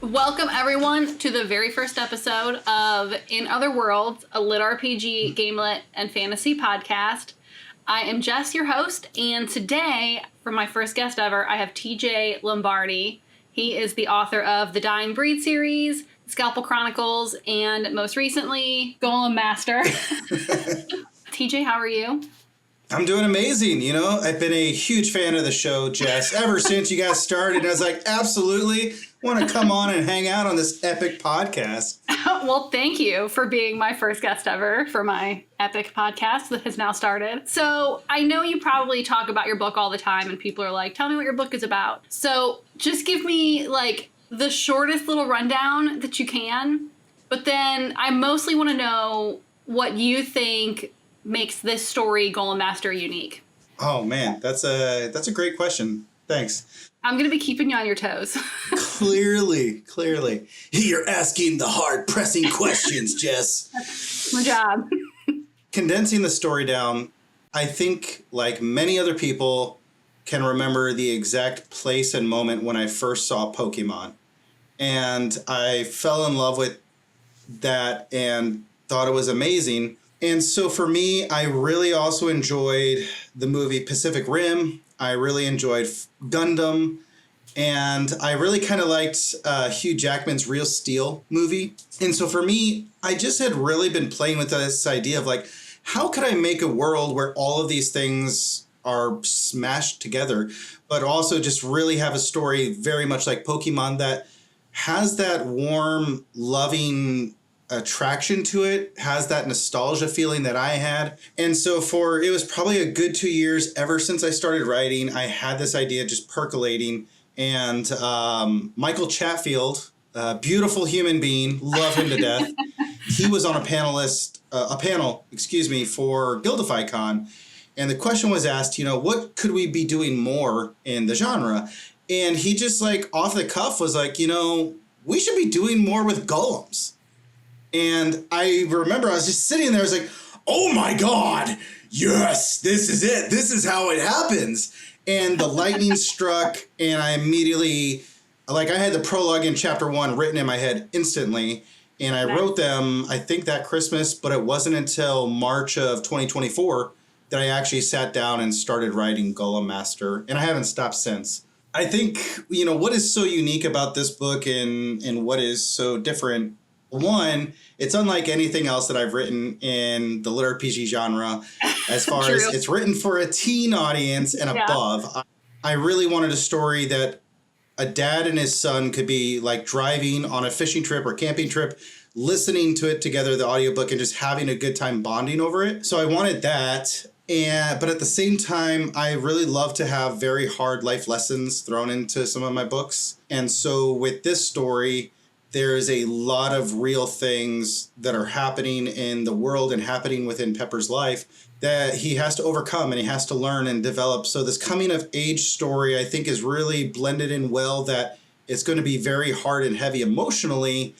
Welcome, everyone, to the very first episode of In Other Worlds, a lit RPG, gamelit, and fantasy podcast. I am Jess, your host, and today, for my first guest ever, I have TJ Lombardi. He is the author of the Dying Breed series, Scalpel Chronicles, and most recently, Golem Master. TJ, how are you? I'm doing amazing. You know, I've been a huge fan of the show, Jess, ever since you guys started. I was like, absolutely want to come on and hang out on this epic podcast. Well, thank you for being my first guest ever for my epic podcast that has now started. So I know you probably talk about your book all the time and people are like, tell me what your book is about. So just give me like the shortest little rundown that you can. But then I mostly want to know what you think makes this story Golem Master unique. Oh man, that's a great question. Thanks. I'm going to be keeping you on your toes. Clearly. You're asking the hard pressing questions, Jess. That's my job. Condensing the story down, I think like many other people can remember the exact place and moment when I first saw Pokemon. And I fell in love with that and thought it was amazing. And so for me, I really also enjoyed the movie Pacific Rim. I really enjoyed Gundam. And I really kind of liked Hugh Jackman's Real Steel movie. And so for me, I just had really been playing with this idea of like, how could I make a world where all of these things are smashed together, but also just really have a story very much like Pokemon that has that warm, loving attraction to it, has that nostalgia feeling that I had. And so it was probably a good 2 years ever since I started writing, I had this idea just percolating. And Michael Chatfield, a beautiful human being, love him to death. He was on a panel, for GuildifyCon. And the question was asked, what could we be doing more in the genre? And he just like off the cuff was like, we should be doing more with golems. And I remember I was just sitting there, I was like, oh my God, yes, this is it. This is how it happens. And the lightning struck and I immediately, I had the prologue in chapter 1 written in my head instantly. And I wrote them, I think that Christmas, but it wasn't until March of 2024 that I actually sat down and started writing Golem Master. And I haven't stopped since. I think, what is so unique about this book and what is so different. One, it's unlike anything else that I've written in the lit RPG genre as far as it's written for a teen audience and above. I really wanted a story that a dad and his son could be like driving on a fishing trip or camping trip, listening to it together, the audiobook, and just having a good time bonding over it. So I wanted that. But at the same time, I really love to have very hard life lessons thrown into some of my books. And so with this story, there's a lot of real things that are happening in the world and happening within Pepper's life that he has to overcome and he has to learn and develop. So this coming of age story, I think, is really blended in well, that it's going to be very hard and heavy emotionally,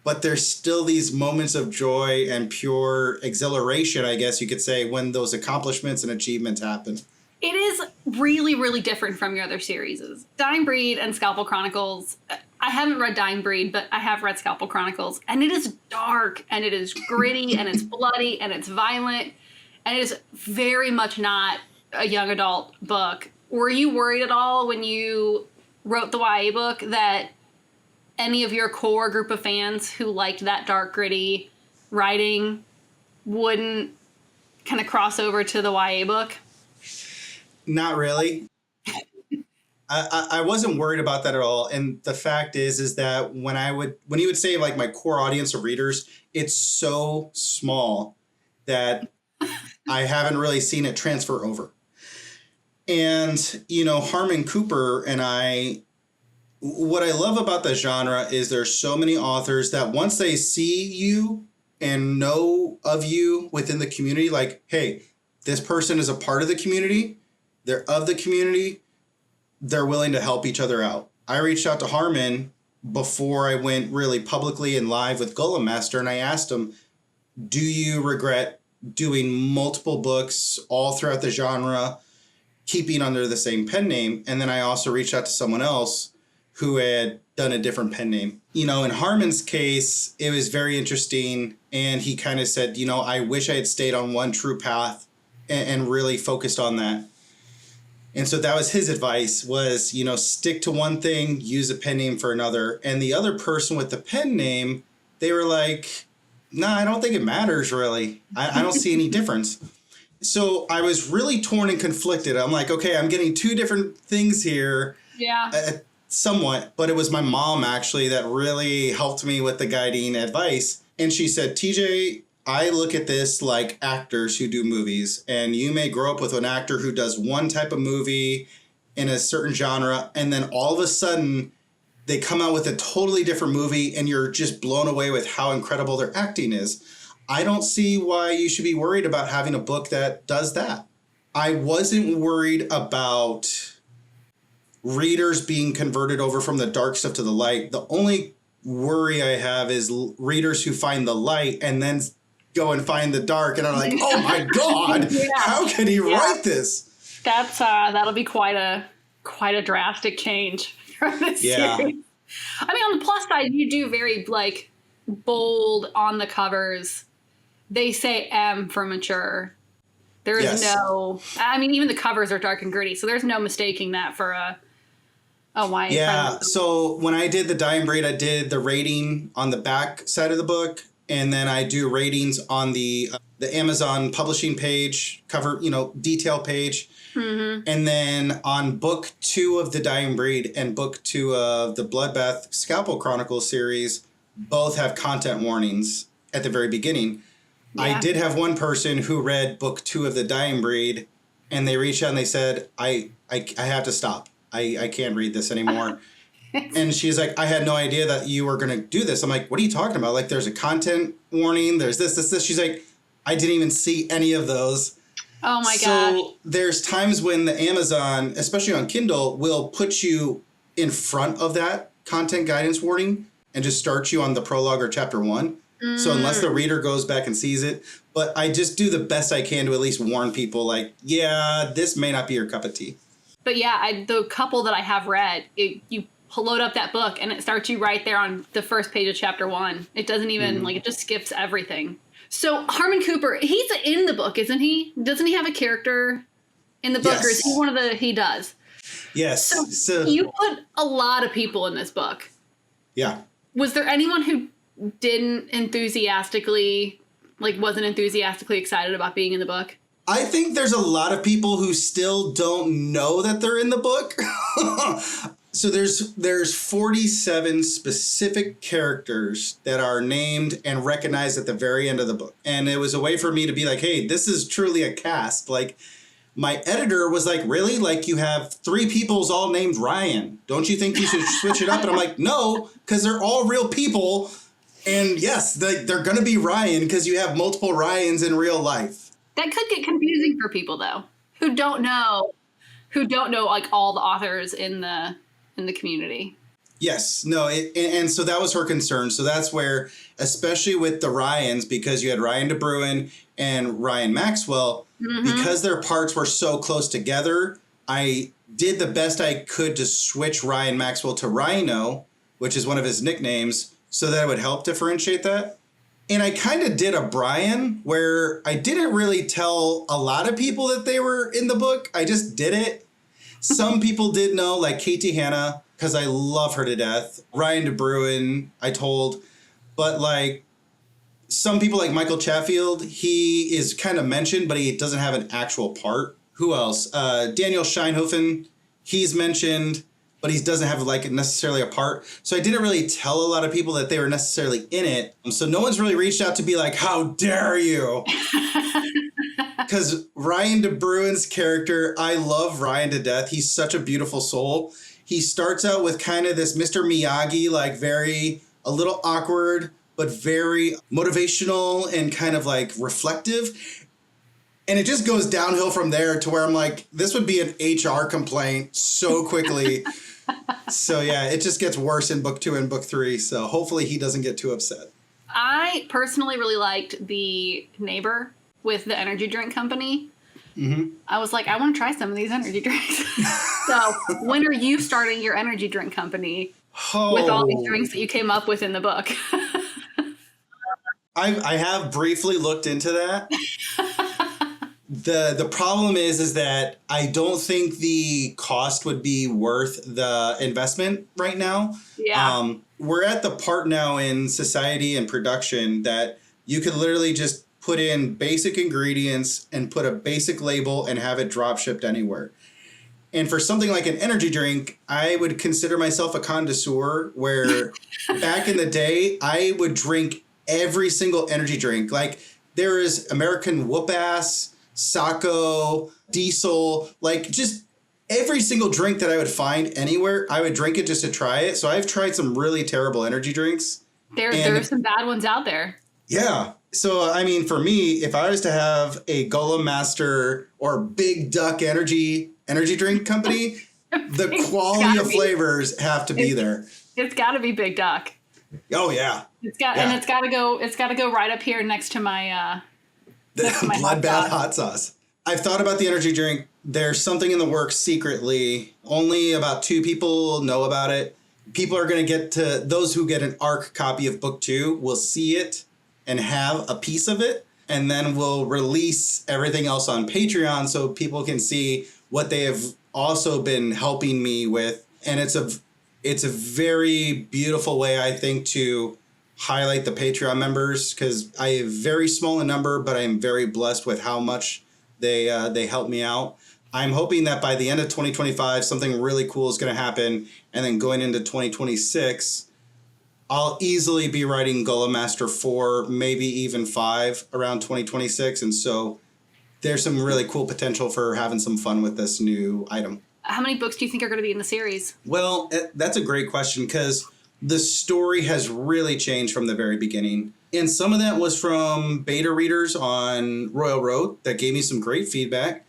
but there's still these moments of joy and pure exhilaration, I guess you could say, when those accomplishments and achievements happen. It is really, really different from your other series. Dying Breed and Scalpel Chronicles. I haven't read Dying Breed, but I have read Scalpel Chronicles. And it is dark, and it is gritty, and it's bloody, and it's violent. And it is very much not a young adult book. Were you worried at all when you wrote the YA book that any of your core group of fans who liked that dark, gritty writing wouldn't kind of cross over to the YA book? Not really. I wasn't worried about that at all. And the fact is that when you would say like my core audience of readers, it's so small that I haven't really seen it transfer over. And, Harmon Cooper and I, what I love about the genre is there's so many authors that once they see you and know of you within the community, like, hey, this person is a part of the community. They're of the community. They're willing to help each other out. I reached out to Harmon before I went really publicly and live with Golem Master, and I asked him, do you regret doing multiple books all throughout the genre, keeping under the same pen name? And then I also reached out to someone else who had done a different pen name. You know, in Harmon's case, it was very interesting. And he kind of said, you know, I wish I had stayed on one true path and really focused on that. And so that was his advice was, you know, stick to one thing, use a pen name for another. And the other person with the pen name, they were like, nah, I don't think it matters really. I don't see any difference. So I was really torn and conflicted. I'm like, okay, I'm getting two different things here. Yeah. Somewhat, but it was my mom actually that really helped me with the guiding advice. And she said, TJ, I look at this like actors who do movies, and you may grow up with an actor who does one type of movie in a certain genre, and then all of a sudden they come out with a totally different movie and you're just blown away with how incredible their acting is. I don't see why you should be worried about having a book that does that. I wasn't worried about readers being converted over from the dark stuff to the light. The only worry I have is readers who find the light and then go and find the dark and are like, oh my God, how can he write this? That's that'll be quite a drastic change from this series. I mean, on the plus side, you do very like bold on the covers. They say M for mature. There is no, I mean, even the covers are dark and gritty, so there's no mistaking that for a YA. Yeah, so when I did the Dying Breed, I did the rating on the back side of the book, and then I do ratings on the Amazon publishing page, cover, you know, detail page. Mm-hmm. And then on book 2 of the Dying Breed and book 2 of the Bloodbath Scalpel Chronicles series, both have content warnings at the very beginning. Yeah. I did have one person who read book 2 of the Dying Breed, and they reached out and they said, I have to stop. I can't read this anymore. And she's like, I had no idea that you were going to do this. I'm like, what are you talking about? Like, there's a content warning. There's this. She's like, I didn't even see any of those. Oh, my gosh. So there's times when the Amazon, especially on Kindle, will put you in front of that content guidance warning and just start you on the prologue or chapter 1. Mm. So unless the reader goes back and sees it. But I just do the best I can to at least warn people like, yeah, this may not be your cup of tea. But yeah, the couple that I have read, you load up that book and it starts you right there on the first page of chapter 1. It doesn't even, like, it just skips everything. So Harmon Cooper, he's in the book, isn't he? Doesn't he have a character in the book? Yes. Or is he one of the, he does? Yes. So you put a lot of people in this book. Yeah. Was there anyone who wasn't enthusiastically excited about being in the book? I think there's a lot of people who still don't know that they're in the book. So there's 47 specific characters that are named and recognized at the very end of the book. And it was a way for me to be like, hey, this is truly a cast. Like, my editor was like, really? Like, you have 3 peoples all named Ryan. Don't you think you should switch it up? And I'm like, no, because they're all real people. And yes, they're going to be Ryan because you have multiple Ryans in real life. That could get confusing for people, though, who don't know like all the authors in the community. Yes, no, and so that was her concern. So that's where, especially with the Ryans, because you had Ryan de Bruin and Ryan Maxwell, because their parts were so close together, I did the best I could to switch Ryan Maxwell to Rhino, which is one of his nicknames, so that it would help differentiate that. And I kind of did a Brian where I didn't really tell a lot of people that they were in the book. I just did it. Some people did know, like Katie Hanna, because I love her to death. Ryan de Bruin, I told. But like some people like Michael Chatfield, he is kind of mentioned, but he doesn't have an actual part. Who else? Daniel Scheinhofen, he's mentioned, but he doesn't have like necessarily a part. So I didn't really tell a lot of people that they were necessarily in it. So no one's really reached out to be like, how dare you? Because Ryan de Bruin's character, I love Ryan to death. He's such a beautiful soul. He starts out with kind of this Mr. Miyagi, like a little awkward, but very motivational and kind of like reflective. And it just goes downhill from there to where I'm like, this would be an HR complaint so quickly. So yeah, it just gets worse in book 2 and book 3. So hopefully he doesn't get too upset. I personally really liked the neighbor with the energy drink company. I was like, I want to try some of these energy drinks. So when are you starting your energy drink company with all these drinks that you came up with in the book? I have briefly looked into that. The problem is that I don't think the cost would be worth the investment right now. Yeah. We're at the part now in society and production that you could literally just put in basic ingredients and put a basic label and have it drop shipped anywhere. And for something like an energy drink, I would consider myself a connoisseur where back in the day, I would drink every single energy drink. Like there is American Whoop-Ass, Sacco, Diesel, like just every single drink that I would find anywhere, I would drink it just to try it. So I've tried some really terrible energy drinks. There are some bad ones out there. Yeah. So, I mean, for me, if I was to have a Golem Master or Big Duck energy drink company, the quality of flavors have to be there. It's got to be Big Duck. Oh yeah. And it's got to go right up here next to my the Bloodbath hot sauce. I've thought about the energy drink. There's something in the works secretly. Only about 2 people know about it. People are going to get to those who get an ARC copy of book 2 will see it and have a piece of it, and then we'll release everything else on Patreon so people can see what they have also been helping me with. And it's a very beautiful way, I think, to highlight the Patreon members, because I am very small in number, but I'm very blessed with how much they help me out. I'm hoping that by the end of 2025, something really cool is going to happen, and then going into 2026, I'll easily be writing Golem Master 4, maybe even 5 around 2026. And so there's some really cool potential for having some fun with this new item. How many books do you think are going to be in the series? Well, that's a great question, because the story has really changed from the very beginning. And some of that was from beta readers on Royal Road that gave me some great feedback.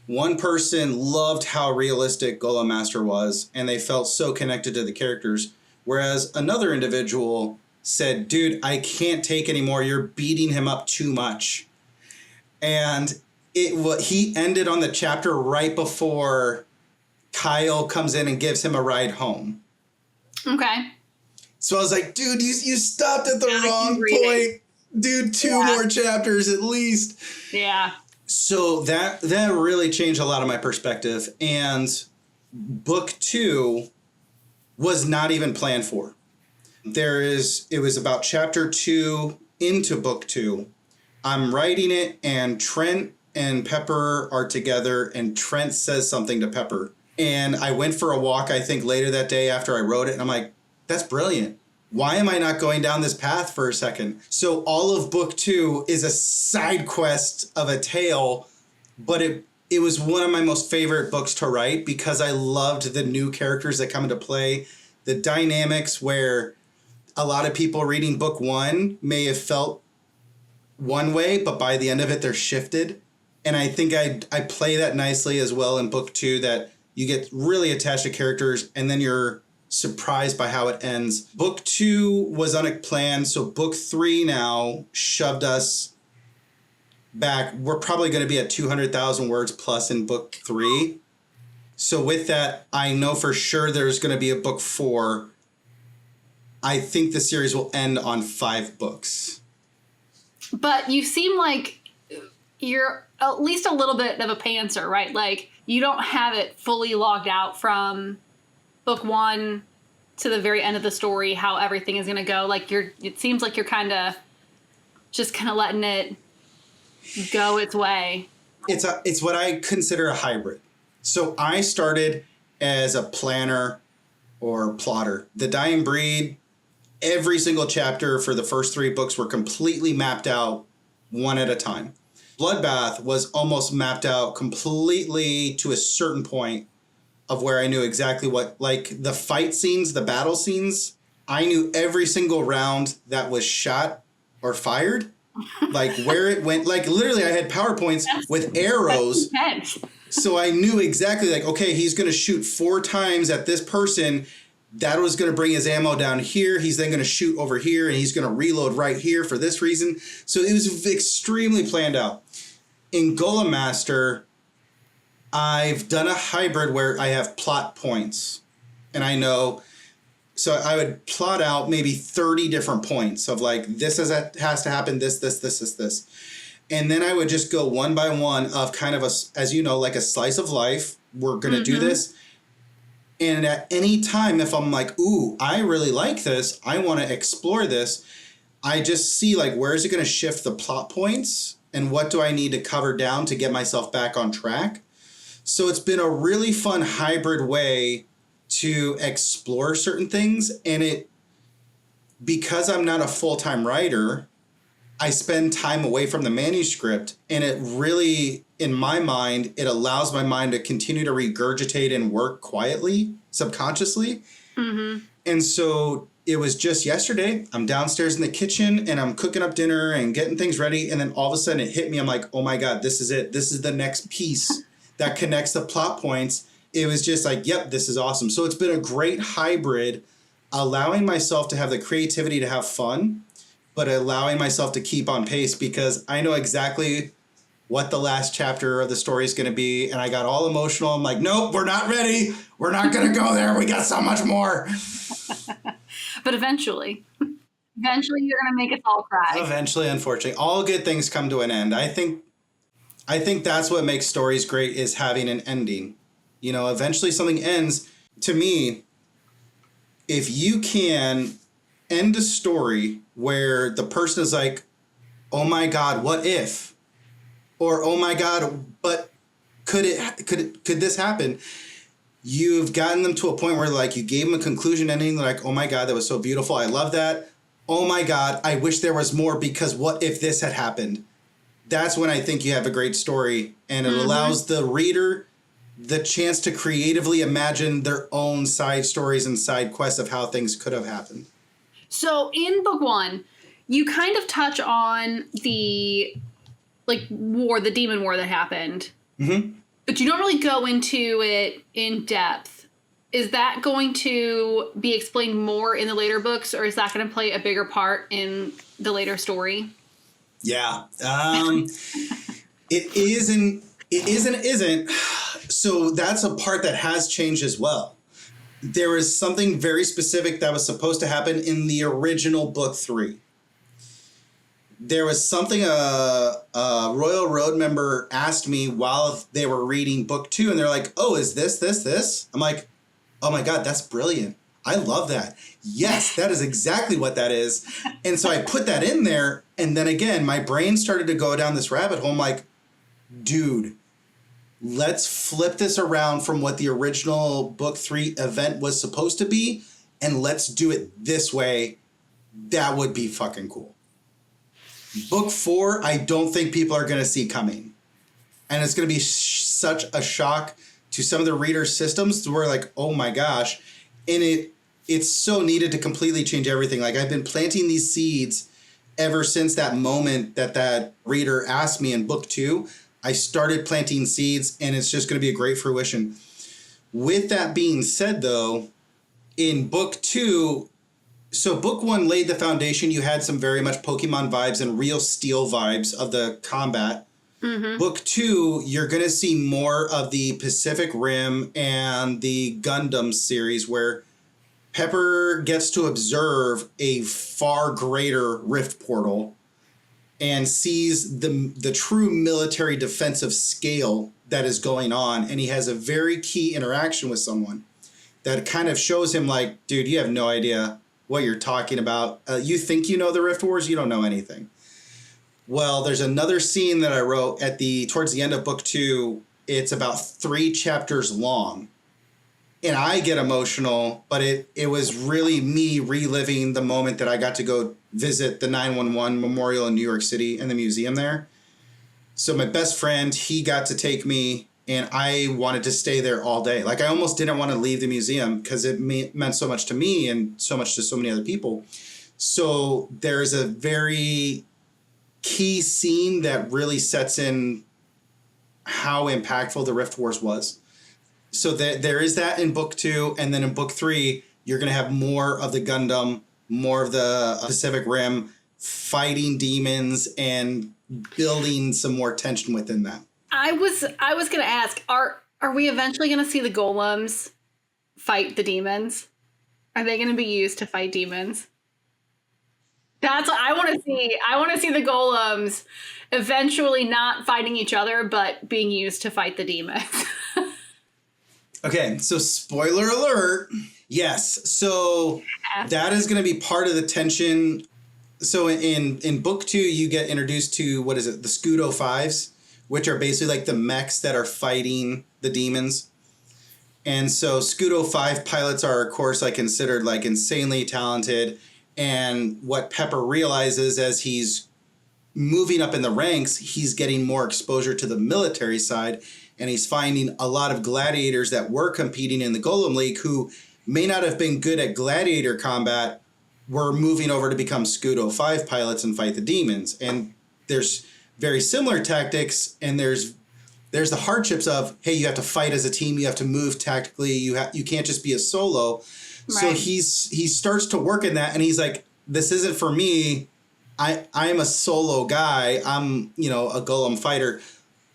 One person loved how realistic Golem Master was, and they felt so connected to the characters. Whereas another individual said, dude, I can't take anymore. You're beating him up too much. And he ended on the chapter right before Kyle comes in and gives him a ride home. Okay. So I was like, dude, you stopped at the wrong point. Dude, 2 more chapters at least. Yeah. So that really changed a lot of my perspective. And book 2 was not even planned for. It was about chapter 2 into book 2. I'm writing it, and Trent and Pepper are together, and Trent says something to Pepper. And I went for a walk, I think, later that day after I wrote it, and I'm like, that's brilliant. Why am I not going down this path for a second? So all of book 2 is a side quest of a tale, but it was one of my most favorite books to write because I loved the new characters that come into play, the dynamics where a lot of people reading book 1 may have felt one way, but by the end of it, they're shifted. And I think I play that nicely as well in book 2, that you get really attached to characters and then you're surprised by how it ends. Book 2 was unplanned, so book 3 now shoved us back. We're probably going to be at 200,000 words plus in book 3. So with that, I know for sure there's going to be a book 4. I think the series will end on 5 books. But you seem like you're at least a little bit of a pantser, right? Like you don't have it fully logged out from book 1 to the very end of the story, how everything is going to go. Like it seems like you're kind of letting it go its way. It's what I consider a hybrid. So I started as a planner or plotter. The Dying Breed, every single chapter for the first 3 books were completely mapped out one at a time. Bloodbath was almost mapped out completely to a certain point of where I knew exactly what, like the fight scenes, the battle scenes, I knew every single round that was shot or fired, like where it went. Like literally I had PowerPoints with arrows. So I knew exactly like, okay, he's going to shoot 4 times at this person. That was going to bring his ammo down here. He's then going to shoot over here and he's going to reload right here for this reason. So it was extremely planned out. In Golem Master, I've done a hybrid where I have plot points. And I know, so I would plot out maybe 30 different points of like, this has to happen, this. And then I would just go one by one of kind of as you know, like a slice of life. We're going to do this. And at any time, if I'm like, ooh, I really like this, I want to explore this, I just see like, where is it going to shift the plot points? And what do I need to cover down to get myself back on track? So it's been a really fun hybrid way to explore certain things. And because I'm not a full-time writer, I spend time away from the manuscript, and it really, in my mind, it allows my mind to continue to regurgitate and work quietly, subconsciously. And so it was just yesterday, I'm downstairs in the kitchen and I'm cooking up dinner and getting things ready. And then all of a sudden it hit me. I'm like, oh my God, this is it. This is the next piece that connects the plot points. It was just like, yep, this is awesome. So it's been a great hybrid, allowing myself to have the creativity to have fun, but allowing myself to keep on pace, because I know exactly what the last chapter of the story is going to be. And I got all emotional. I'm like, nope, we're not ready. We're not going to go there. We got so much more. But eventually you're going to make us all cry. Eventually, unfortunately, all good things come to an end. I think that's what makes stories great, is having an ending. You know, eventually something ends. To me, if you can end a story where the person is like, oh my God, what if? Or, oh my God, but could this happen? You've gotten them to a point where like you gave them a conclusion ending. They're like, oh my God, that was so beautiful. I love that. Oh my God, I wish there was more, because what if this had happened? That's when I think you have a great story, and it allows the reader the chance to creatively imagine their own side stories and side quests of how things could have happened. So in book one, you kind of touch on the the demon war that happened, but you don't really go into it in depth. Is that going to be explained more in the later books, or is that going to play a bigger part in the later story? Yeah. It is and it isn't. So that's a part that has changed as well. There was something very specific that was supposed to happen in the original book 3. There was something a Royal Road member asked me while they were reading book 2, and they're like, oh, is this? I'm like, oh my God, that's brilliant. I love that. Yes, that is exactly what that is. And so I put that in there, and then again, my brain started to go down this rabbit hole. I'm like, dude, let's flip this around from what the original book 3 event was supposed to be, and let's do it this way. That would be fucking cool. Book 4, I don't think people are going to see coming. And it's going to be such a shock to some of the readers' systems to where like, oh my gosh. And it's so needed to completely change everything. Like, I've been planting these seeds ever since that moment that reader asked me in book 2. I started planting seeds, and it's just going to be a great fruition. With that being said, though, in book 2, so book 1 laid the foundation. You had some very much Pokemon vibes and real Steel vibes of the combat. Book 2, you're going to see more of the Pacific Rim and the Gundam series, where Pepper gets to observe a far greater rift portal and sees the true military defensive scale that is going on. And he has a very key interaction with someone that kind of shows him like, dude, you have no idea what you're talking about. You think you know the Rift Wars, you don't know anything. Well, there's another scene that I wrote towards the end of book 2. It's about 3 chapters long. And I get emotional, but it was really me reliving the moment that I got to go visit the 911 Memorial in New York City and the museum there. So my best friend, he got to take me, and I wanted to stay there all day. Like, I almost didn't want to leave the museum because it meant so much to me and so much to so many other people. So there's a very key scene that really sets in how impactful the Rift Wars was. So there is that in book 2, and then in book 3, you're going to have more of the Gundam, more of the Pacific Rim, fighting demons and building some more tension within that. I was gonna ask, are we eventually gonna see the golems fight the demons? Are they gonna be used to fight demons? That's what I want to see. I want to see the golems eventually not fighting each other, but being used to fight the demons. Okay, so spoiler alert. Yes, so that is going to be part of the tension. So in book 2, you get introduced to, what is it, the Scudo 5s, which are basically like the mechs that are fighting the demons. And so Scudo 5 pilots are, of course, like considered like insanely talented. And what Pepper realizes as he's moving up in the ranks, he's getting more exposure to the military side. And he's finding a lot of gladiators that were competing in the Golem League who may not have been good at gladiator combat, were moving over to become Scudo 5 pilots and fight the demons. And there's very similar tactics, and there's the hardships of, hey, you have to fight as a team, you have to move tactically, you can't just be a solo. Right. So he starts to work in that, and he's like, this isn't for me. I am a solo guy. I'm, a golem fighter.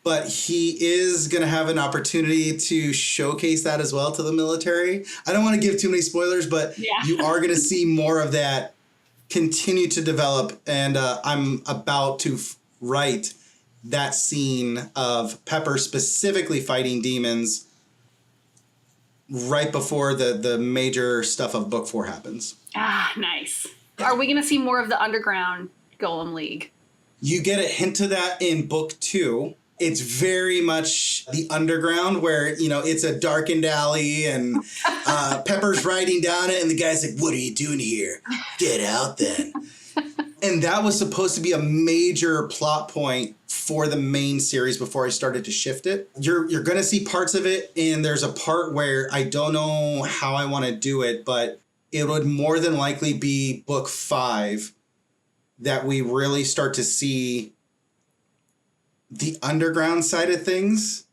But he is going to have an opportunity to showcase that as well to the military. I don't want to give too many spoilers, but you are going to see more of that continue to develop. And I'm about to write that scene of Pepper specifically fighting demons right before the major stuff of book 4 happens. Ah, nice. Are we going to see more of the underground Golem League? You get a hint of that in book 2. It's very much the underground where, it's a darkened alley and Pepper's riding down it and the guy's like, what are you doing here? Get out then. And that was supposed to be a major plot point for the main series before I started to shift it. You're going to see parts of it, and there's a part where I don't know how I want to do it, but it would more than likely be book 5 that we really start to see the underground side of things.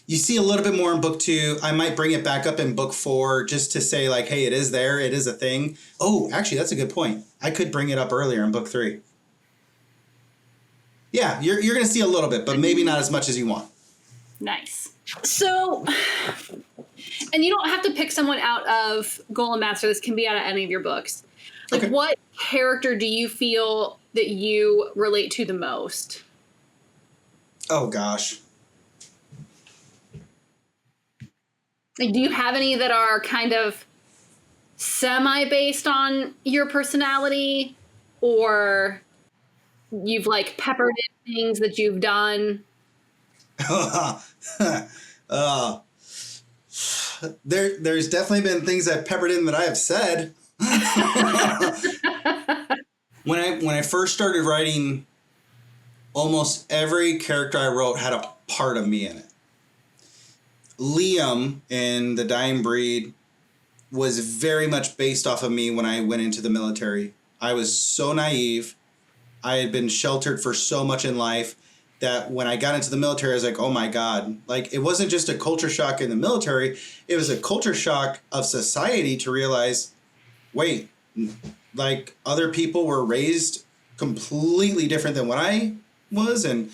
You see a little bit more in book 2. I might bring it back up in book 4 just to say like, hey, it is there. It is a thing. Oh, actually, that's a good point. I could bring it up earlier in book 3. Yeah, you're going to see a little bit, but maybe not as much as you want. Nice. So, and you don't have to pick someone out of Golem Master. This can be out of any of your books. Like, okay. What character do you feel that you relate to the most? Oh, gosh. Like, do you have any that are kind of semi-based on your personality? Or you've, like, peppered in things that you've done? There's definitely been things I've peppered in that I have said. When I first started writing, almost every character I wrote had a part of me in it. Liam in The Dying Breed was very much based off of me when I went into the military. I was so naive. I had been sheltered for so much in life that when I got into the military, I was like, oh my God. Like, it wasn't just a culture shock in the military. It was a culture shock of society to realize, wait, like, other people were raised completely different than what I was. And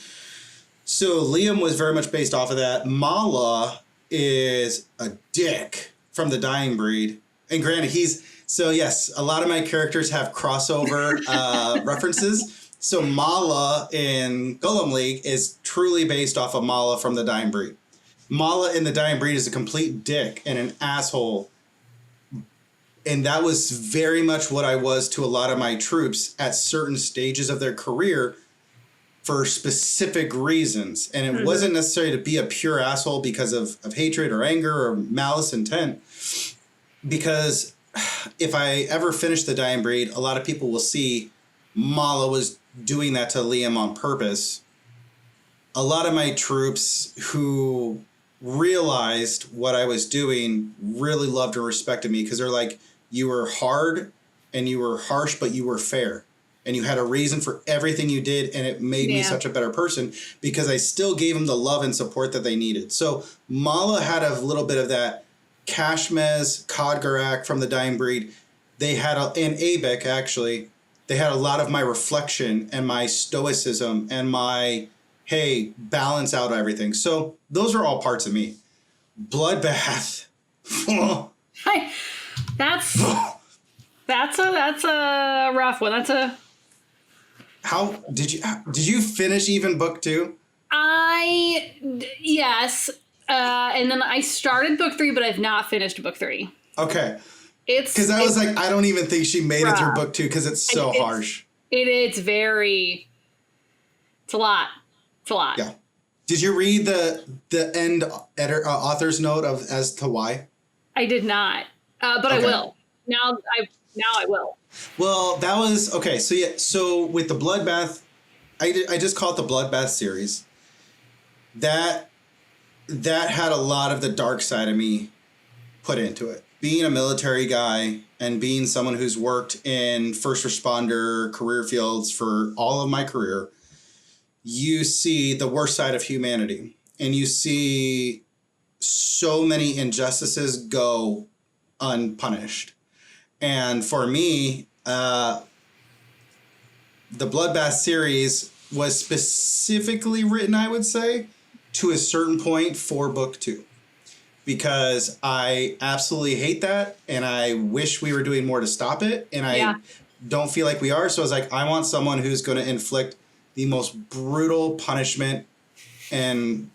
so Liam was very much based off of that. Mala is a dick from The Dying Breed. And granted, so yes, a lot of my characters have crossover references. So Mala in Golem League is truly based off of Mala from The Dying Breed. Mala in The Dying Breed is a complete dick and an asshole. And that was very much what I was to a lot of my troops at certain stages of their career for specific reasons. And it wasn't necessarily to be a pure asshole because of hatred or anger or malice intent. Because if I ever finish The Dying Breed, a lot of people will see Mala was doing that to Liam on purpose. A lot of my troops who realized what I was doing really loved and respected me because they're like, you were hard and you were harsh, but you were fair. And you had a reason for everything you did, and it made me such a better person because I still gave them the love and support that they needed. So Mala had a little bit of that. Kashmez, Khadgarak from The Dying Breed, they had, and Abek actually, they had a lot of my reflection and my stoicism and my hey, balance out everything. So those are all parts of me. Bloodbath. Hi. That's a rough one. How did you finish even book 2? Yes. And then I started book 3, but I've not finished book 3. Okay. Because I was like, I don't even think she made it through book 2 because it's so harsh. It's a lot. It's a lot. Yeah. Did you read the end author's note as to why? I did not, but okay. I will. Now I will. Well, that was okay. So yeah. So with the Bloodbath, I just call it the Bloodbath series. That had a lot of the dark side of me put into it. Being a military guy and being someone who's worked in first responder career fields for all of my career, you see the worst side of humanity, and you see so many injustices go unpunished. And for me, the Bloodbath series was specifically written, I would say, to a certain point for book 2. Because I absolutely hate that, and I wish we were doing more to stop it, and I don't feel like we are. So I was like, I want someone who's going to inflict the most brutal punishment and,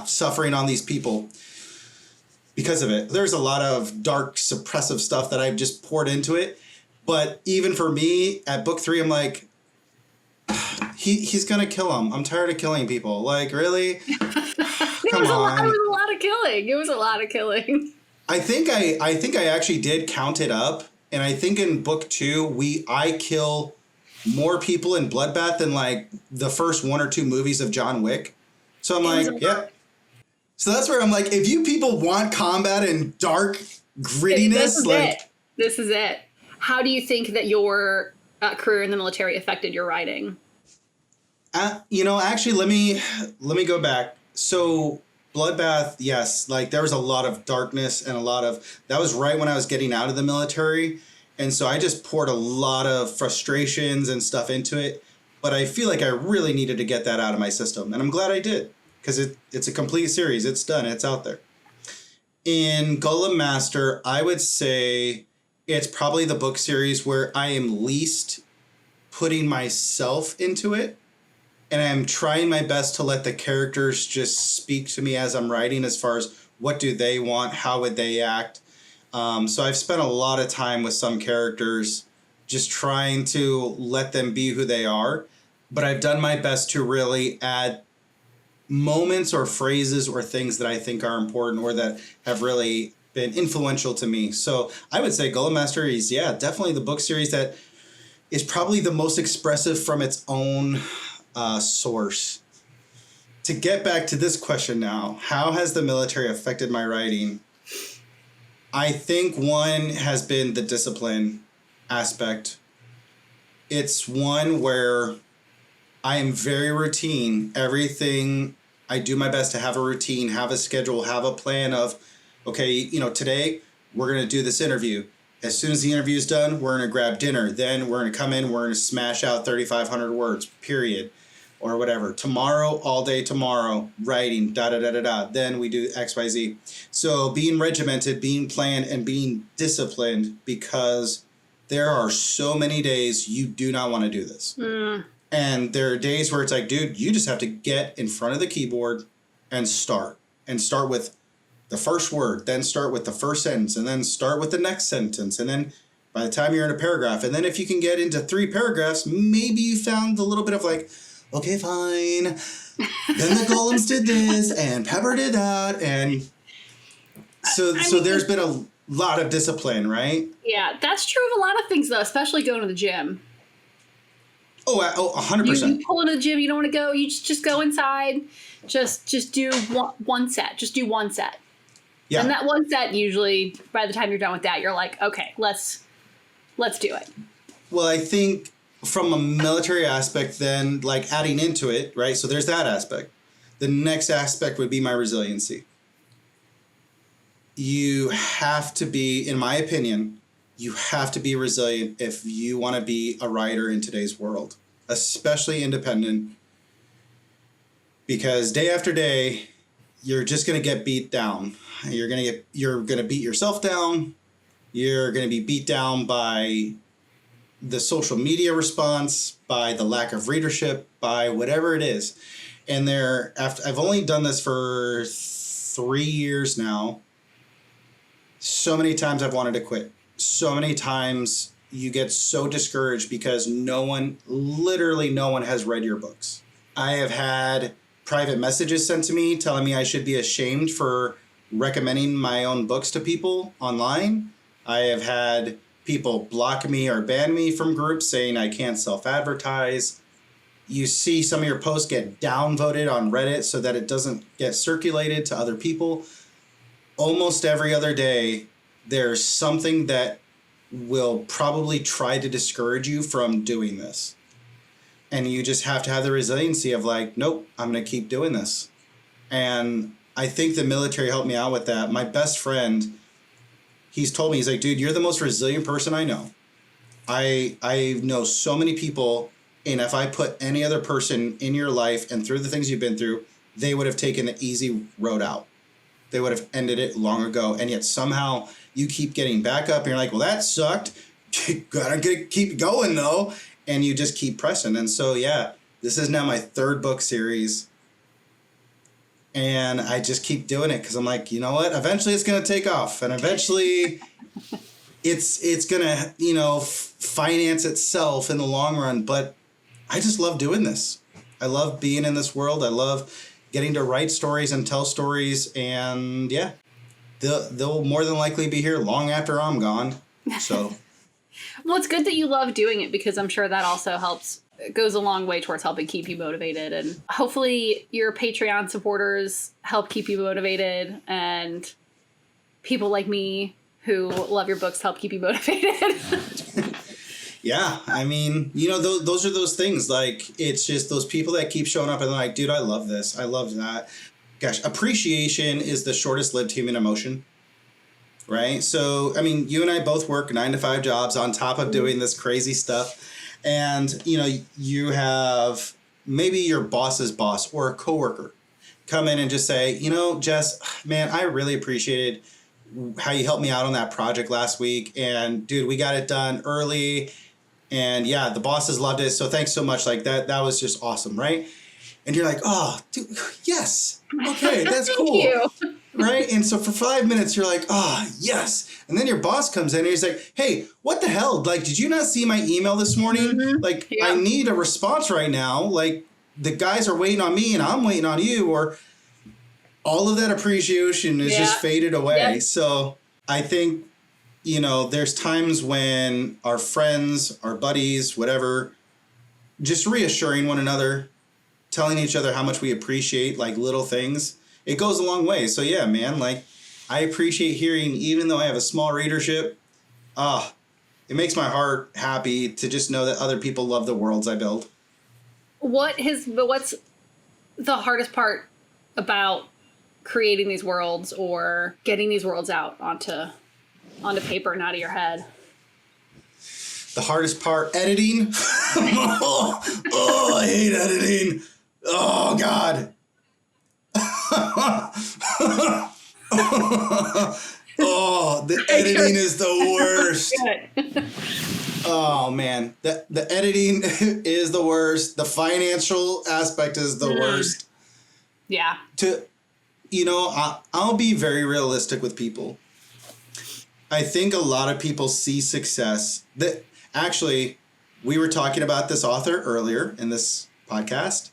suffering on these people because of it. There's a lot of dark, suppressive stuff that I've just poured into it. But even for me, at book 3, I'm like, he's going to kill him. I'm tired of killing people. Like, really? Come on. It was a lot of killing. It was a lot of killing. I think I actually did count it up. And I think in book 2, I kill more people in Bloodbath than like the first 1 or 2 movies of John Wick. So I'm like, yeah. So that's where I'm like, if you people want combat and dark grittiness, this is it. How do you think that your career in the military affected your writing? Actually, let me go back. So Bloodbath, yes, like there was a lot of darkness and that was right when I was getting out of the military. And so I just poured a lot of frustrations and stuff into it. But I feel like I really needed to get that out of my system. And I'm glad I did, because it's a complete series. It's done. It's out there. In Golem Master, I would say it's probably the book series where I am least putting myself into it. And I'm trying my best to let the characters just speak to me as I'm writing, as far as what do they want, how would they act. So I've spent a lot of time with some characters just trying to let them be who they are. But I've done my best to really add moments or phrases or things that I think are important or that have really been influential to me. So I would say Golem Master is, definitely the book series that is probably the most expressive from its own source. To get back to this question now, how has the military affected my writing? I think one has been the discipline aspect. It's one where I am very routine. Everything, I do my best to have a routine, have a schedule, have a plan of, okay, today we're going to do this interview. As soon as the interview is done, we're going to grab dinner. Then we're going to come in, we're going to smash out 3,500 words, period. Or whatever. Tomorrow, all day tomorrow, writing, da-da-da-da-da. Then we do X, Y, Z. So being regimented, being planned, and being disciplined, because there are so many days you do not want to do this. And there are days where it's like, dude, you just have to get in front of the keyboard and start. And start with the first word, then start with the first sentence, and then start with the next sentence. And then by the time you're in a paragraph, and then if you can get into 3 paragraphs, maybe you found a little bit of like, okay, fine. Then the golems did this, and Pepper did that, and so there's been a lot of discipline, right? Yeah, that's true of a lot of things, though, especially going to the gym. Oh, 100%. You pull into the gym, you don't want to go. You just go inside. Just do one set. Just do one set. Yeah. And that one set, usually, by the time you're done with that, you're like, okay, let's do it. Well, I think from a military aspect, then, like adding into it, right? So there's that aspect. The next aspect would be my resiliency. You have to be, in my opinion, you have to be resilient if you want to be a writer in today's world, especially independent. because day after day, you're just going to get beat down. You're going to beat yourself down. You're going to be beat down by the social media response, by the lack of readership, by whatever it is. And I've only done this for 3 years now. So many times I've wanted to quit. So many times you get so discouraged because literally no one has read your books. I have had private messages sent to me telling me I should be ashamed for recommending my own books to people online. I have had people block me or ban me from groups saying I can't self-advertise. You see some of your posts get downvoted on Reddit so that it doesn't get circulated to other people. Almost every other day, there's something that will probably try to discourage you from doing this. And you just have to have the resiliency of like, nope, I'm going to keep doing this. And I think the military helped me out with that. My best friend, he's told me, he's like, dude, you're the most resilient person I know. I know so many people, and if I put any other person in your life and through the things you've been through, they would have taken the easy road out. They would have ended it long ago. And yet somehow you keep getting back up and you're like, well, that sucked. You gotta keep going though. And you just keep pressing. And so, yeah, this is now my 3rd book series. And I just keep doing it because I'm like, you know what? Eventually it's going to take off. And eventually it's going to, finance itself in the long run. But I just love doing this. I love being in this world. I love getting to write stories and tell stories. And yeah, they'll more than likely be here long after I'm gone. So. Well, it's good that you love doing it because I'm sure that also helps. It goes a long way towards helping keep you motivated. And hopefully your Patreon supporters help keep you motivated. And people like me who love your books help keep you motivated. Yeah, I mean, those are those things. Like, it's just those people that keep showing up and they're like, dude, I love this. I love that. Gosh, appreciation is the shortest lived human emotion. Right? So, I mean, you and I both work 9-to-5 jobs on top of doing this crazy stuff. And, you have maybe your boss's boss or a coworker come in and just say, Jess, man, I really appreciated how you helped me out on that project last week. And dude, we got it done early. And yeah, the bosses loved it. So thanks so much. Like that was just awesome. Right. And you're like, oh, dude, yes. Okay. That's cool. You. Right. And so for 5 minutes, you're like, oh, yes. And then your boss comes in and he's like, hey, what the hell? Like, did you not see my email this morning? Mm-hmm. Like, yeah. I need a response right now. Like, the guys are waiting on me and I'm waiting on you. Or all of that appreciation is just faded away. Yeah. So I think, there's times when our friends, our buddies, whatever, just reassuring one another, telling each other how much we appreciate like little things. It goes a long way. So yeah, man, like I appreciate hearing, even though I have a small readership, it makes my heart happy to just know that other people love the worlds I build. What's the hardest part about creating these worlds or getting these worlds out onto paper and out of your head? The hardest part, editing. I hate editing. Oh God. The editing is the worst. Oh man, the editing is the worst. The financial aspect is the worst. Yeah. I'll be very realistic with people. I think a lot of people see success. That actually, we were talking about this author earlier in this podcast.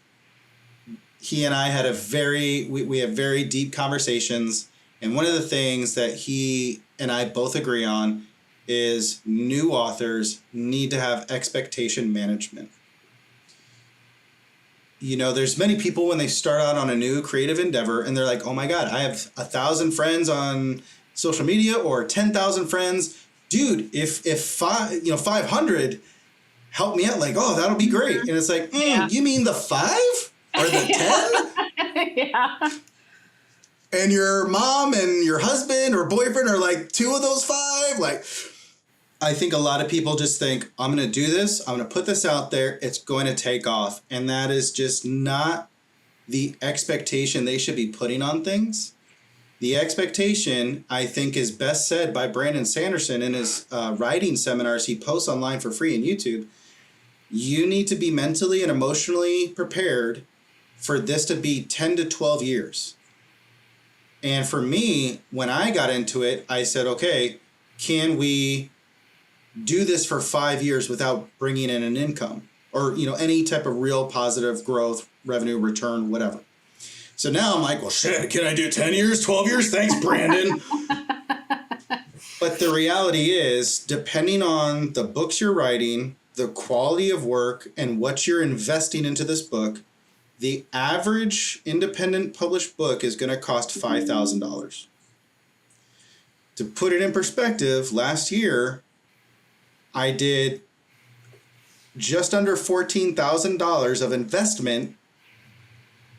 He and I had we have very deep conversations. And one of the things that he and I both agree on is new authors need to have expectation management. There's many people when they start out on a new creative endeavor and they're like, oh my God, I have 1,000 friends on social media or 10,000 friends. Dude, if 500 help me out, like, oh, that'll be great. And it's like, you mean the 5 or the 10? Yeah. And your mom and your husband or boyfriend are like 2 of those 5. Like, I think a lot of people just think, I'm going to do this. I'm going to put this out there. It's going to take off. And that is just not the expectation they should be putting on things. The expectation, I think, is best said by Brandon Sanderson in his writing seminars he posts online for free on YouTube. You need to be mentally and emotionally prepared for this to be 10 to 12 years. And for me, when I got into it, I said, okay, can we do this for 5 years without bringing in an income or, any type of real positive growth, revenue, return, whatever. So now I'm like, well, shit, can I do 10 years, 12 years? Thanks, Brandon. But the reality is, depending on the books you're writing, the quality of work, and what you're investing into this book, the average independent published book is going to cost $5,000. To put it in perspective, last year, I did just under $14,000 of investment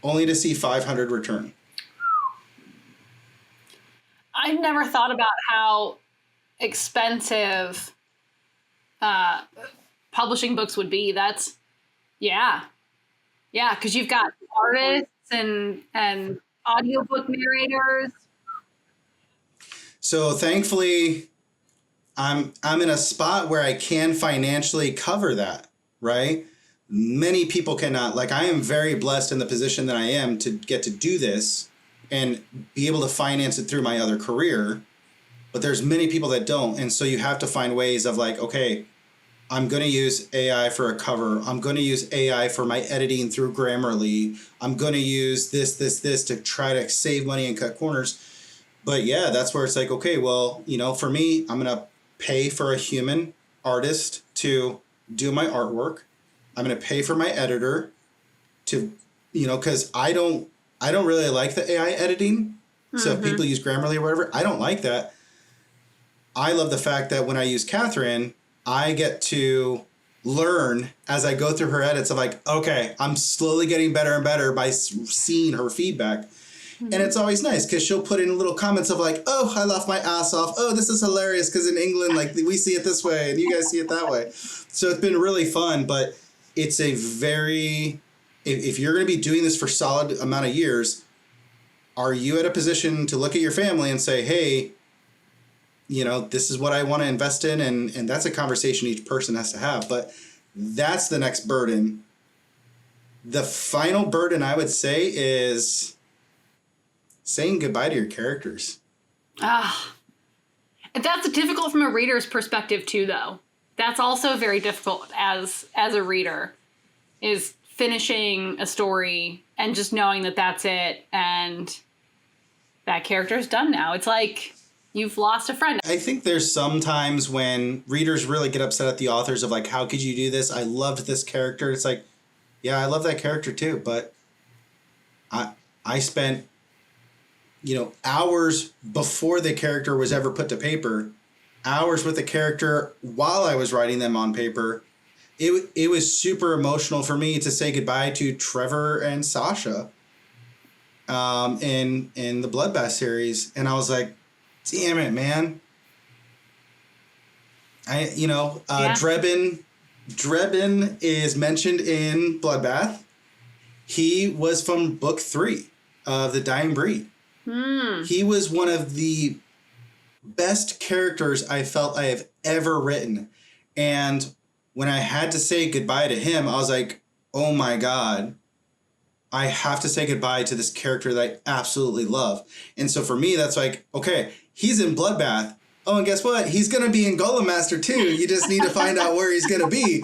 only to see 500 return. I've never thought about how expensive publishing books would be. That's, yeah, because you've got artists and audiobook narrators. So thankfully, I'm in a spot where I can financially cover that, right? Many people cannot. Like, I am very blessed in the position that I am to get to do this and be able to finance it through my other career. But there's many people that don't. And so you have to find ways of like, okay, I'm going to use AI for a cover. I'm going to use AI for my editing through Grammarly. I'm going to use this to try to save money and cut corners. But yeah, that's where it's like, okay, well, for me, I'm going to pay for a human artist to do my artwork. I'm going to pay for my editor to, because I don't really like the AI editing. So if people use Grammarly or whatever, I don't like that. I love the fact that when I use Catherine, I get to learn as I go through her edits of like, okay, I'm slowly getting better and better by seeing her feedback. And it's always nice because she'll put in little comments of like, oh, I laughed my ass off. Oh, this is hilarious because in England, like we see it this way and you guys see it that way. So it's been really fun, but it's a very, if you're going to be doing this for a solid amount of years, are you at a position to look at your family and say, hey, this is what I want to invest in? And that's a conversation each person has to have. But that's the next burden. The final burden, I would say, is saying goodbye to your characters. That's difficult from a reader's perspective too, though. That's also very difficult as a reader, is finishing a story and just knowing that that's it and that character's done now. It's like you've lost a friend. I think there's some times when readers really get upset at the authors of like, how could you do this? I loved this character. It's like, yeah, I love that character too, but I spent hours before the character was ever put to paper, hours with the character while I was writing them on paper. It was super emotional for me to say goodbye to Trevor and Sasha in the Bloodbath series. And I was like, damn it, man. Drebin is mentioned in Bloodbath. He was from book 3 of The Dying Breed. He was one of the best characters I felt I have ever written. And when I had to say goodbye to him, I was like, oh my God, I have to say goodbye to this character that I absolutely love. And so for me, that's like, okay, he's in Bloodbath. Oh, and guess what? He's going to be in Golem Master too. You just need to find out where he's going to be.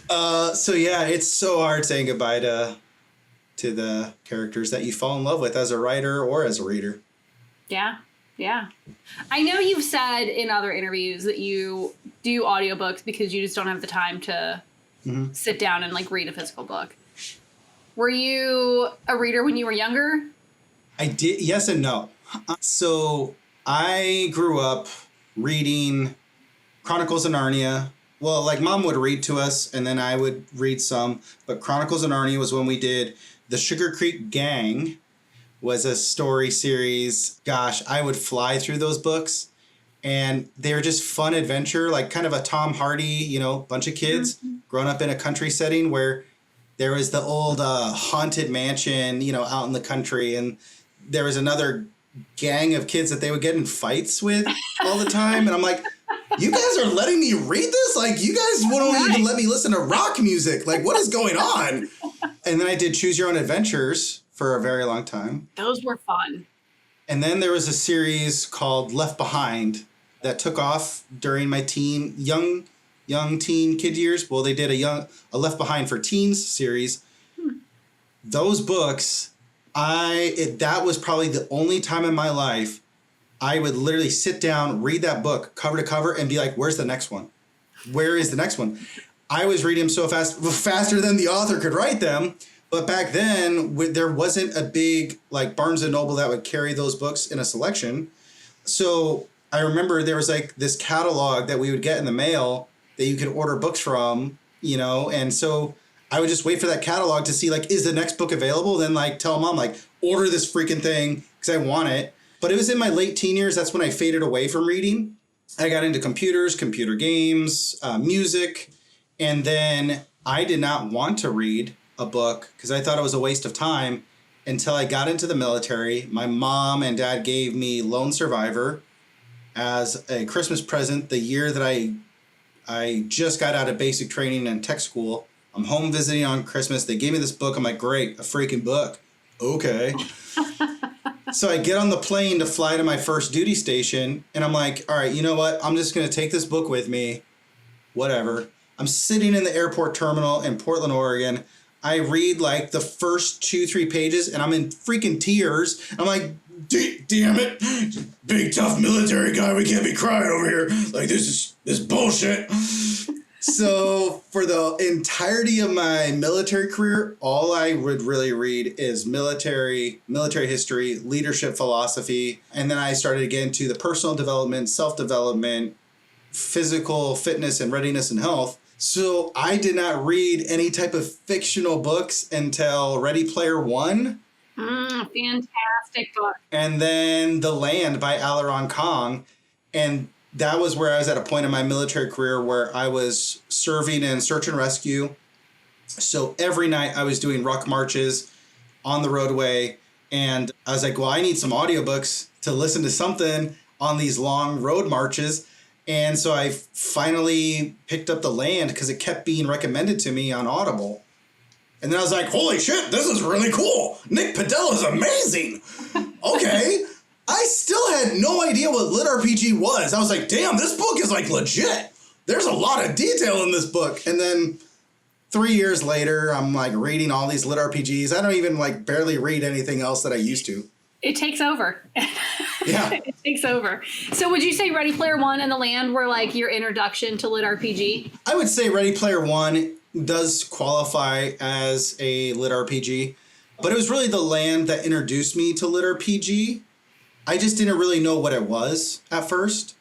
So yeah, it's so hard saying goodbye to the characters that you fall in love with as a writer or as a reader. Yeah. I know you've said in other interviews that you do audiobooks because you just don't have the time to sit down and like read a physical book. Were you a reader when you were younger? I did. Yes and no. So I grew up reading Chronicles of Narnia. Well, like Mom would read to us and then I would read some, but Chronicles of Narnia was when we did. The Sugar Creek Gang was a story series. Gosh, I would fly through those books and they were just fun adventure, like kind of a Tom Hardy, bunch of kids growing up in a country setting where There was the old haunted mansion, out in the country, and there was another gang of kids that they would get in fights with all the time. And I'm like, you guys are letting me read this? Like, you guys won't even let me listen to rock music. Like, what is going on? And then I did Choose Your Own Adventures for a very long time. Those were fun. And then there was a series called Left Behind that took off during my young teen kid years. Well, they did a Left Behind for Teens series. Those books, that was probably the only time in my life I would literally sit down, read that book cover to cover, and be like, where's the next one? Where is the next one? I was reading them so fast, faster than the author could write them. But back then, there wasn't a big like Barnes & Noble that would carry those books in a selection. So I remember there was like this catalog that we would get in the mail that you could order books from, and so I would just wait for that catalog to see, like, is the next book available? Then, like, tell mom, like, order this freaking thing because I want it. But it was in my late teen years. That's when I faded away from reading. I got into computers, computer games, music. And then I did not want to read a book because I thought it was a waste of time until I got into the military. My mom and dad gave me Lone Survivor as a Christmas present the year that I just got out of basic training and tech school. I'm home visiting on Christmas. They gave me this book. I'm like, great, a freaking book. Okay. So I get on the plane to fly to my first duty station, and I'm like, all right, you know what? I'm just going to take this book with me. Whatever. I'm sitting in the airport terminal in Portland, Oregon. I read like the first 2-3 pages, and I'm in freaking tears. I'm like, damn it. Big, tough military guy. We can't be crying over here. Like, this bullshit. So for the entirety of my military career, all I would really read is military history, leadership philosophy. And then I started to get into the personal development, self-development, physical fitness and readiness and health. So I did not read any type of fictional books until Ready Player One. Fantastic book. And then The Land by Alaron Kong. And that was where I was at a point in my military career where I was serving in search and rescue. So every night I was doing ruck marches on the roadway. And I was like, well, I need some audiobooks to listen to something on these long road marches. And so I finally picked up The Land because it kept being recommended to me on Audible. And then I was like, holy shit, this is really cool. Nick Padella is amazing. Okay. I still had no idea what Lit RPG was. I was like, damn, this book is like legit. There's a lot of detail in this book. And then 3 years later, I'm like reading all these Lit RPGs. I don't even like barely read anything else that I used to. It takes over. Yeah. It takes over. So would you say Ready Player One and The Land were like your introduction to Lit RPG? I would say Ready Player One does qualify as a Lit RPG. But it was really The Land that introduced me to Lit RPG. I just didn't really know what it was at first.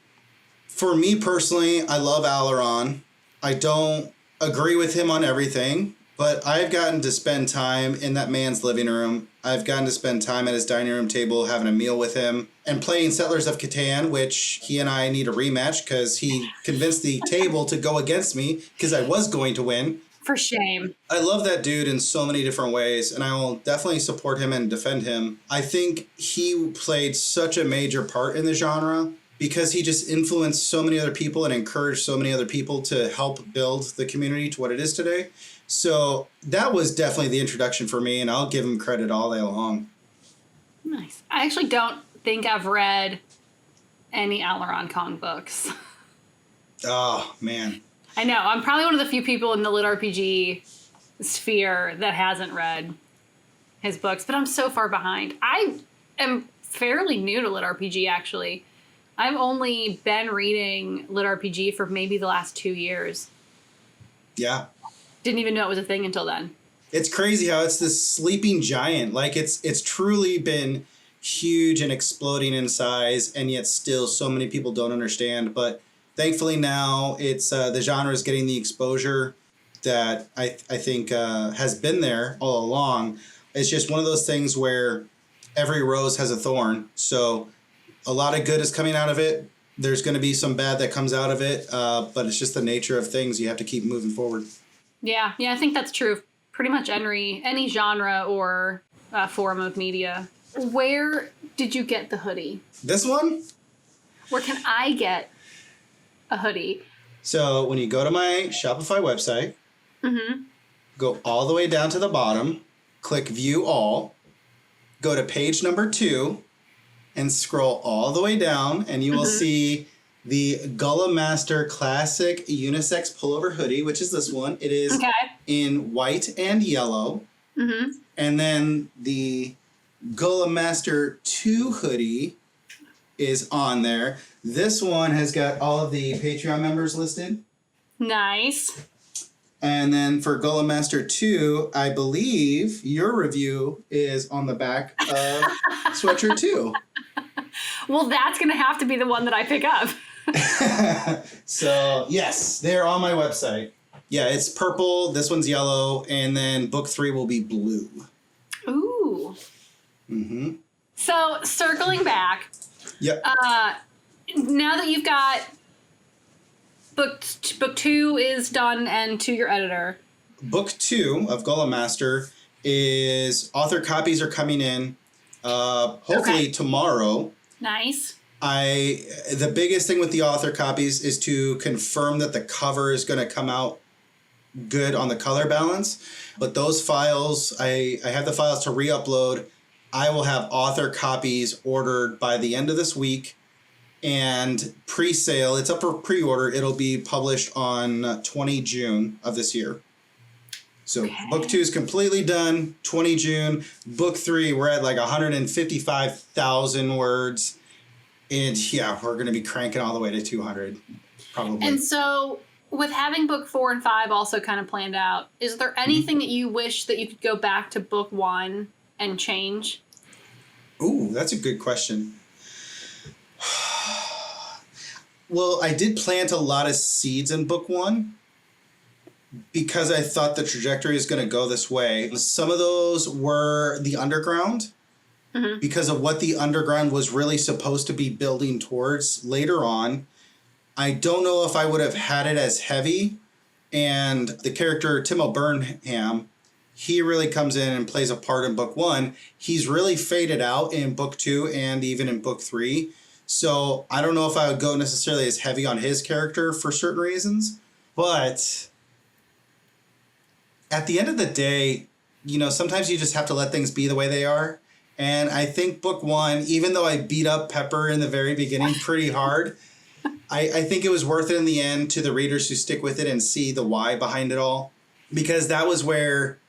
For me personally, I love Alaron. I don't agree with him on everything, but I've gotten to spend time in that man's living room. I've gotten to spend time at his dining room table having a meal with him and playing Settlers of Catan, which he and I need a rematch because he convinced the table to go against me because I was going to win. For shame. I love that dude in so many different ways, and I will definitely support him and defend him. I think he played such a major part in the genre because he just influenced so many other people and encouraged so many other people to help build the community to what it is today. So that was definitely the introduction for me, and I'll give him credit all day long. Nice. I actually don't think I've read any Alaron Kong books. Oh, man. I know. I'm probably one of the few people in the Lit RPG sphere that hasn't read his books, but I'm so far behind. I am fairly new to Lit RPG, actually. I've only been reading Lit RPG for maybe the last 2 years. Yeah. Didn't even know it was a thing until then. It's crazy how it's this sleeping giant. Like, it's truly been huge and exploding in size, and yet still so many people don't understand. But thankfully now it's the genre is getting the exposure that I think has been there all along. It's just one of those things where every rose has a thorn. So a lot of good is coming out of it. There's going to be some bad that comes out of it, but it's just the nature of things. You have to keep moving forward. Yeah, I think that's true pretty much any genre or form of media. Where did you get the hoodie? This one? Where can I get a hoodie? So when you go to my Shopify website, go all the way down to the bottom, click View All, go to page number 2, and scroll all the way down, and you will see the Golem Master Classic Unisex Pullover Hoodie, which is this one. It is in white and yellow. And then the Golem Master 2 hoodie is on there. This one has got all of the Patreon members listed. Nice. And then for Golem Master 2, I believe your review is on the back of Sweatshirt 2. Well, that's going to have to be the one that I pick up. So, yes, they're on my website. Yeah, it's purple, this one's yellow, and then book 3 will be blue. Ooh. So, circling back. Yep. Now that you've got book 2 is done and to your editor. Book 2 of Golem Master is author copies are coming in hopefully tomorrow. Nice. The biggest thing with the author copies is to confirm that the cover is going to come out good on the color balance. But those files, I have the files to re-upload. I will have author copies ordered by the end of this week. And pre-sale, it's up for pre-order. It'll be published on 20 June of this year. So book 2 is completely done, 20 June. Book 3, we're at like 155,000 words. And yeah, we're going to be cranking all the way to 200, probably. And so with having book 4 and 5 also kind of planned out, is there anything that you wish that you could go back to book 1 and change? Ooh, that's a good question. Well, I did plant a lot of seeds in book 1 because I thought the trajectory is going to go this way. Some of those were the underground because of what the underground was really supposed to be building towards later on. I don't know if I would have had it as heavy. And the character Timo Burnham, he really comes in and plays a part in book 1. He's really faded out in book 2 and even in book 3. So I don't know if I would go necessarily as heavy on his character for certain reasons. But at the end of the day, you know, sometimes you just have to let things be the way they are. And I think book 1, even though I beat up Pepper in the very beginning pretty hard, I think it was worth it in the end to the readers who stick with it and see the why behind it all. Because that was where,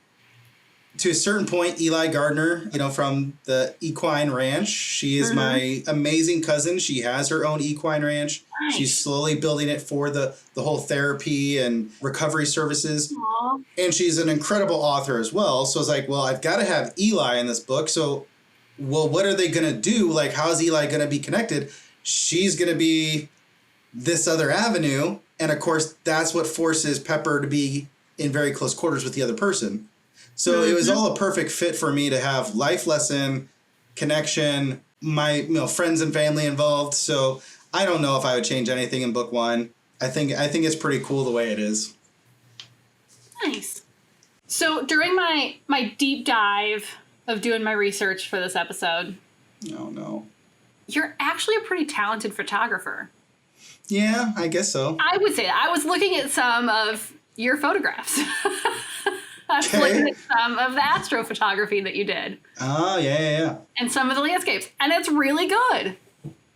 to a certain point, Eli Gardner, you know, from the Equine Ranch, she is my amazing cousin. She has her own equine ranch. Nice. She's slowly building it for the whole therapy and recovery services. Aww. And she's an incredible author as well. So it's like, well, I've got to have Eli in this book. So, well, what are they going to do? Like, how is Eli going to be connected? She's going to be this other avenue. And of course, that's what forces Pepper to be in very close quarters with the other person. So it was all a perfect fit for me to have life lesson, connection, my friends and family involved. So I don't know if I would change anything in book 1. I think it's pretty cool the way it is. Nice. So during my deep dive of doing my research for this episode, oh no, you're actually a pretty talented photographer. Yeah, I guess so. I would say that. I was looking at some of your photographs. I was looking at some of the astrophotography that you did. Oh, yeah. And some of the landscapes. And it's really good.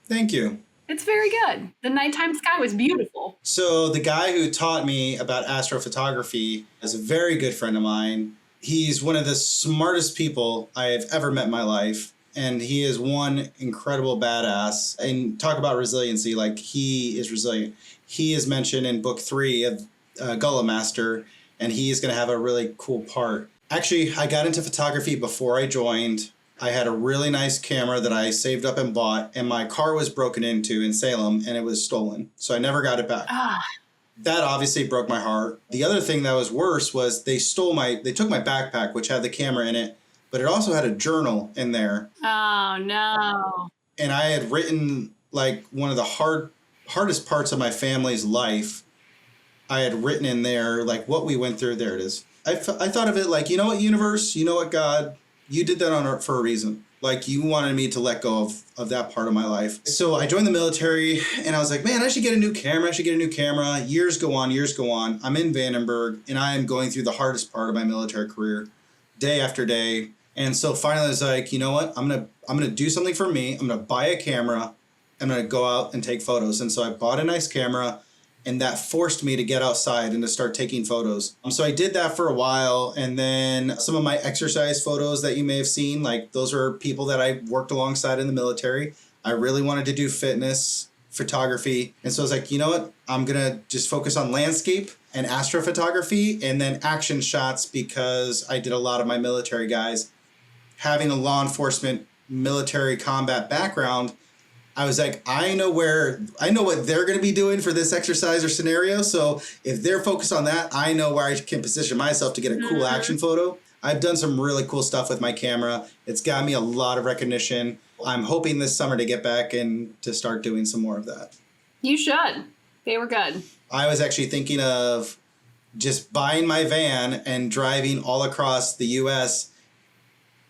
Thank you. It's very good. The nighttime sky was beautiful. So the guy who taught me about astrophotography is a very good friend of mine. He's one of the smartest people I have ever met in my life. And he is one incredible badass. And talk about resiliency, like he is resilient. He is mentioned in book 3 of Golem Master, and he is going to have a really cool part. Actually, I got into photography before I joined. I had a really nice camera that I saved up and bought, and my car was broken into in Salem, and it was stolen. So I never got it back. That obviously broke my heart. The other thing that was worse was they took my backpack, which had the camera in it, but it also had a journal in there. Oh, no. And I had written like one of the hardest parts of my family's life. I had written in there like what we went through. There it is. I thought of it like, you know what, universe, you know what, God, you did that on earth for a reason. Like, you wanted me to let go of that part of my life. So I joined the military, and I was like, man, I should get a new camera. Years go on. I'm in Vandenberg, and I am going through the hardest part of my military career, day after day. And so finally I was like, you know what, I'm gonna do something for me. I'm gonna buy a camera. I'm gonna go out and take photos. And so I bought a nice camera, and that forced me to get outside and to start taking photos. So I did that for a while, and then some of my exercise photos that you may have seen, like those are people that I worked alongside in the military. I really wanted to do fitness, photography, and so I was like, you know what, I'm gonna just focus on landscape and astrophotography, and then action shots, because I did a lot of my military guys. Having a law enforcement military combat background, I was like, I know what they're going to be doing for this exercise or scenario. So if they're focused on that, I know where I can position myself to get a cool action photo. I've done some really cool stuff with my camera. It's got me a lot of recognition. I'm hoping this summer to get back and to start doing some more of that. You should. They were good. I was actually thinking of just buying my van and driving all across the U.S.,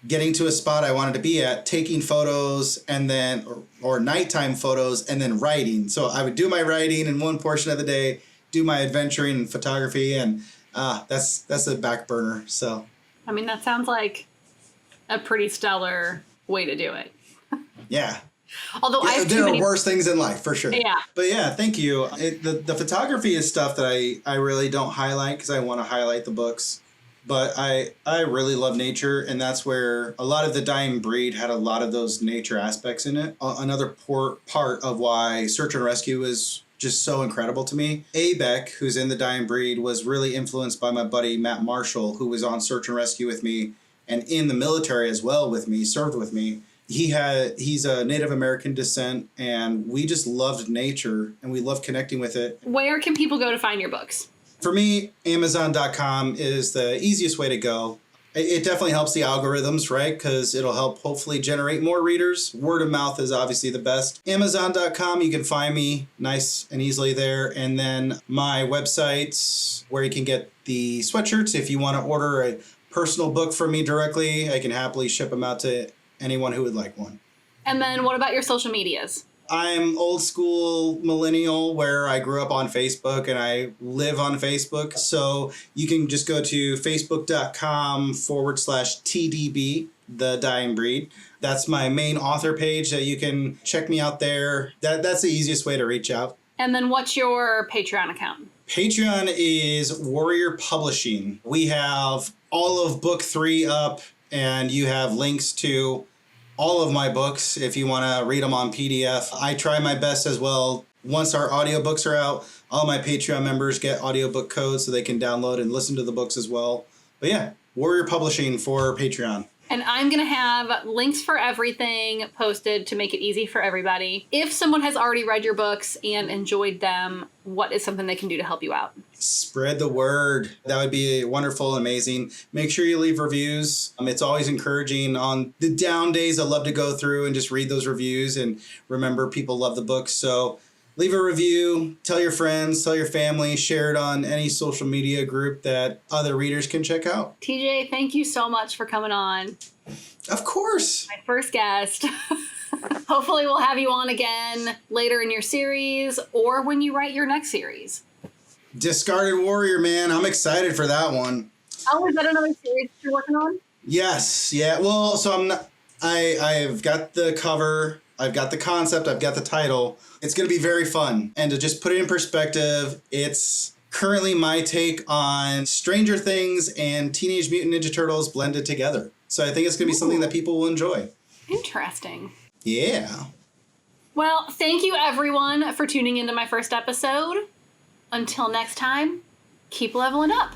getting to a spot I wanted to be at, taking photos, and then, or nighttime photos, and then writing. So I would do my writing in one portion of the day, do my adventuring and photography, and that's a back burner. So, I mean, that sounds like a pretty stellar way to do it. Yeah. Although yeah, there are worse things in life, for sure. Yeah. But yeah, thank you. The photography is stuff that I really don't highlight because I want to highlight the books. But I really love nature, and that's where a lot of the Dying Breed had a lot of those nature aspects in it. Another part of why Search and Rescue is just so incredible to me. Abeck, who's in the Dying Breed, was really influenced by my buddy Matt Marshall, who was on Search and Rescue with me and in the military as well with me, served with me. He's a Native American descent, and we just loved nature, and we loved connecting with it. Where can people go to find your books? For me, Amazon.com is the easiest way to go. It definitely helps the algorithms, right? Because it'll help hopefully generate more readers. Word of mouth is obviously the best. Amazon.com, you can find me nice and easily there. And then my website, where you can get the sweatshirts. If you want to order a personal book from me directly, I can happily ship them out to anyone who would like one. And then what about your social medias? I'm old school millennial where I grew up on Facebook and I live on Facebook. So you can just go to facebook.com/TDB, The Dying Breed. That's my main author page that you can check me out there. That's the easiest way to reach out. And then what's your Patreon account? Patreon is Warrior Publishing. We have all of book 3 up, and you have links to all of my books if you want to read them on PDF. I try my best as well. Once our audiobooks are out, all my Patreon members get audiobook codes so they can download and listen to the books as well. But yeah, Warrior Publishing for Patreon. And I'm going to have links for everything posted to make it easy for everybody. If someone has already read your books and enjoyed them, what is something they can do to help you out? Spread the word. That would be wonderful and amazing. Make sure you leave reviews. It's always encouraging. On the down days, I love to go through and just read those reviews and remember people love the book. So leave a review, tell your friends, tell your family, share it on any social media group that other readers can check out. TJ, thank you so much for coming on. Of course. My first guest. Hopefully we'll have you on again later in your series or when you write your next series. Discarded Warrior, man. I'm excited for that one. Oh, is that another series you're working on? Yes. Yeah. Well, so I've got the cover. I've got the concept. I've got the title. It's going to be very fun. And to just put it in perspective, it's currently my take on Stranger Things and Teenage Mutant Ninja Turtles blended together. So I think it's going to be something that people will enjoy. Interesting. Yeah. Well, thank you everyone for tuning into my first episode. Until next time, keep leveling up.